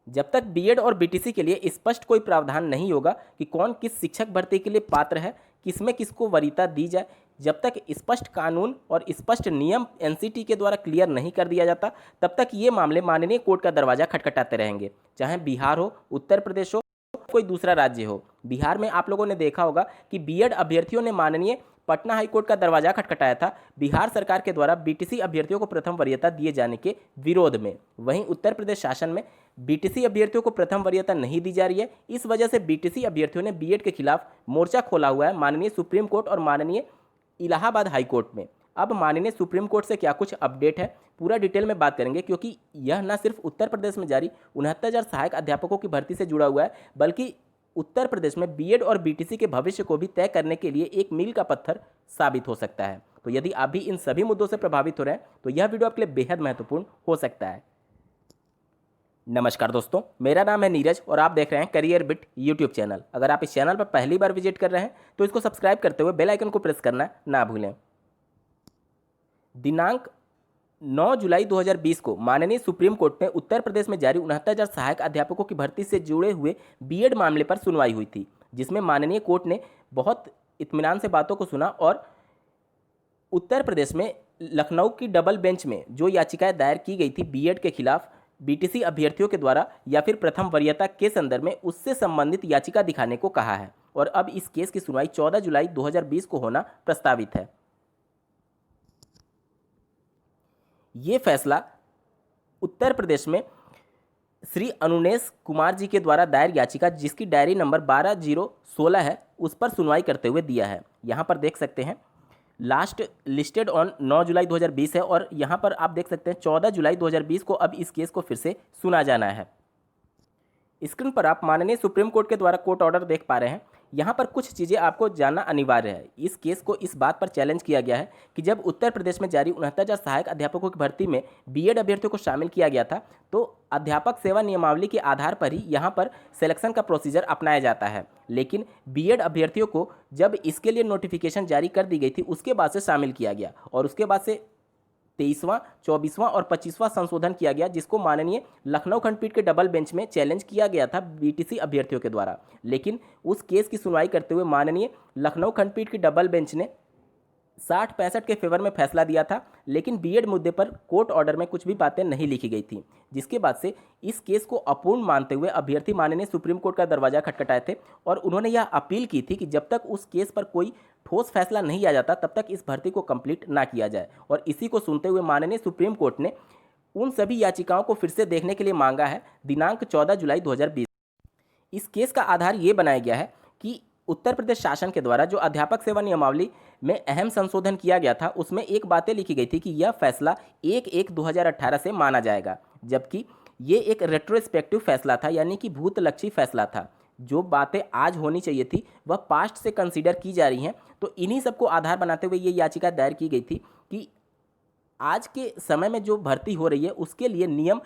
जब तक बीएड और बीटीसी के लिए स्पष्ट कोई प्रावधान नहीं होगा कि कौन किस शिक्षक भर्ती के लिए पात्र है, किसमें किसको वरीयता दी जाए, जब तक स्पष्ट कानून और स्पष्ट नियम एनसीटी के द्वारा क्लियर नहीं कर दिया जाता, तब तक ये मामले माननीय कोर्ट का दरवाजा खटखटाते रहेंगे। चाहे बिहार हो, उत्तर प्रदेश हो, कोई दूसरा राज्य हो। बिहार में आप लोगों ने देखा होगा कि बीएड अभ्यर्थियों ने माननीय पटना हाईकोर्ट का दरवाजा खटखटाया था बिहार सरकार के द्वारा बीटीसी अभ्यर्थियों को प्रथम वरीयता दिए जाने के विरोध में। वहीं उत्तर प्रदेश शासन में बीटीसी अभ्यर्थियों को प्रथम वरीयता नहीं दी जा रही है। इस वजह से बीटीसी अभ्यर्थियों ने बीएड के खिलाफ मोर्चा खोला हुआ है माननीय सुप्रीम कोर्ट और माननीय इलाहाबाद हाईकोर्ट में। अब माननीय सुप्रीम कोर्ट से क्या कुछ अपडेट है, पूरा डिटेल में बात करेंगे, क्योंकि यह न सिर्फ उत्तर प्रदेश में जारी 69,000 सहायक अध्यापकों की भर्ती से जुड़ा हुआ है, बल्कि उत्तर प्रदेश में बीएड और बीटीसी के भविष्य को भी तय करने के लिए एक मील का पत्थर साबित हो सकता है। तो यदि आप भी इन सभी मुद्दों से प्रभावित हो रहे हैं तो यह वीडियो आपके लिए बेहद महत्वपूर्ण हो सकता है। नमस्कार दोस्तों, मेरा नाम है नीरज और आप देख रहे हैं करियर बिट यूट्यूब चैनल। अगर आप इस चैनल पर पहली बार विजिट कर रहे हैं तो इसको सब्सक्राइब करते हुए बेल आइकन को प्रेस करना ना भूलें। दिनांक 9 जुलाई 2020 को माननीय सुप्रीम कोर्ट में उत्तर प्रदेश में जारी 69,000 सहायक अध्यापकों की भर्ती से जुड़े हुए बीएड मामले पर सुनवाई हुई थी, जिसमें माननीय कोर्ट ने बहुत इत्मीनान से बातों को सुना और उत्तर प्रदेश में लखनऊ की डबल बेंच में जो याचिकाएं दायर की गई थी बीएड के खिलाफ बीटीसी अभ्यर्थियों के द्वारा या फिर प्रथम वरीयता के संदर्भ में, उससे संबंधित याचिका दिखाने को कहा है। और अब इस केस की सुनवाई 14 जुलाई 2020 को होना प्रस्तावित है। ये फैसला उत्तर प्रदेश में श्री अनुनेश कुमार जी के द्वारा दायर याचिका, जिसकी डायरी नंबर 12016 है, उस पर सुनवाई करते हुए दिया है। यहाँ पर देख सकते हैं लास्ट लिस्टेड ऑन 9 जुलाई 2020 है और यहाँ पर आप देख सकते हैं 14 जुलाई 2020 को अब इस केस को फिर से सुना जाना है। स्क्रीन पर आप माननीय सुप्रीम कोर्ट के द्वारा कोर्ट ऑर्डर देख पा रहे हैं। यहाँ पर कुछ चीज़ें आपको जानना अनिवार्य है। इस केस को इस बात पर चैलेंज किया गया है कि जब उत्तर प्रदेश में जारी 69,000 सहायक अध्यापकों की भर्ती में बीएड अभ्यर्थियों को शामिल किया गया था, तो अध्यापक सेवा नियमावली के आधार पर ही यहाँ पर सिलेक्शन का प्रोसीजर अपनाया जाता है। लेकिन बीएड अभ्यर्थियों को जब इसके लिए नोटिफिकेशन जारी कर दी गई थी, उसके बाद से शामिल किया गया और उसके बाद से 23वां, 24वां और 25वां संशोधन किया गया, जिसको माननीय लखनऊ खंडपीठ के डबल बेंच में चैलेंज किया गया था बीटीसी अभ्यर्थियों के द्वारा। लेकिन उस केस की सुनवाई करते हुए माननीय लखनऊ खंडपीठ की डबल बेंच ने 60-65 के फेवर में फैसला दिया था। लेकिन बीएड मुद्दे पर कोर्ट ऑर्डर में कुछ भी बातें नहीं लिखी गई थी, जिसके बाद से इस केस को अपूर्ण मानते हुए अभ्यर्थी माननीय सुप्रीम कोर्ट का दरवाजा खटखटाए थे और उन्होंने यह अपील की थी कि जब तक उस केस पर कोई ठोस फैसला नहीं आ जाता तब तक इस भर्ती को कंप्लीट ना किया जाए। और इसी को सुनते हुए माननीय सुप्रीम कोर्ट ने उन सभी याचिकाओं को फिर से देखने के लिए मांगा है दिनांक 14 जुलाई 2020। इस केस का आधार ये बनाया गया है कि उत्तर प्रदेश शासन के द्वारा जो अध्यापक सेवा नियमावली में अहम संशोधन किया गया था, उसमें एक बातें लिखी गई थी कि यह फैसला 1/1/2018 से माना जाएगा, जबकि ये एक रेट्रोस्पेक्टिव फैसला था, यानी कि भूतलक्षी फैसला था। जो बातें आज होनी चाहिए थी वह पास्ट से कंसीडर की जा रही हैं। तो इन्हीं सबको आधार बनाते हुए ये याचिका दायर की गई थी कि आज के समय में जो भर्ती हो रही है उसके लिए नियम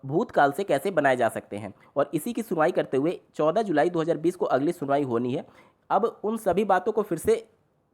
भूतकाल से कैसे बनाए जा सकते हैं। और इसी की सुनवाई करते हुए 14 जुलाई 2020 को अगली सुनवाई होनी है। अब उन सभी बातों को फिर से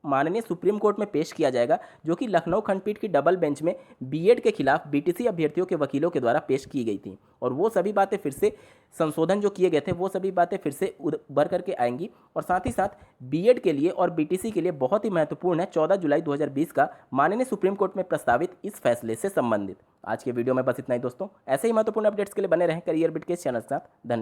माननीय सुप्रीम कोर्ट में पेश किया जाएगा, जो कि लखनऊ खंडपीठ की डबल बेंच में बीएड के खिलाफ बीटीसी अभ्यर्थियों के वकीलों के द्वारा पेश की गई थी। और वो सभी बातें फिर से, संशोधन जो किए गए थे वो सभी बातें फिर से उभर करके आएंगी। और साथ ही साथ बीएड के लिए और बीटीसी के लिए बहुत ही महत्वपूर्ण है 14 जुलाई 2020 का माननीय सुप्रीम कोर्ट में प्रस्तावित इस फैसले से संबंधित। आज के वीडियो में बस इतना ही दोस्तों। ऐसे ही महत्वपूर्ण अपडेट्स के लिए बने रहें करियर बिट के चैनल के साथ। धन्यवाद।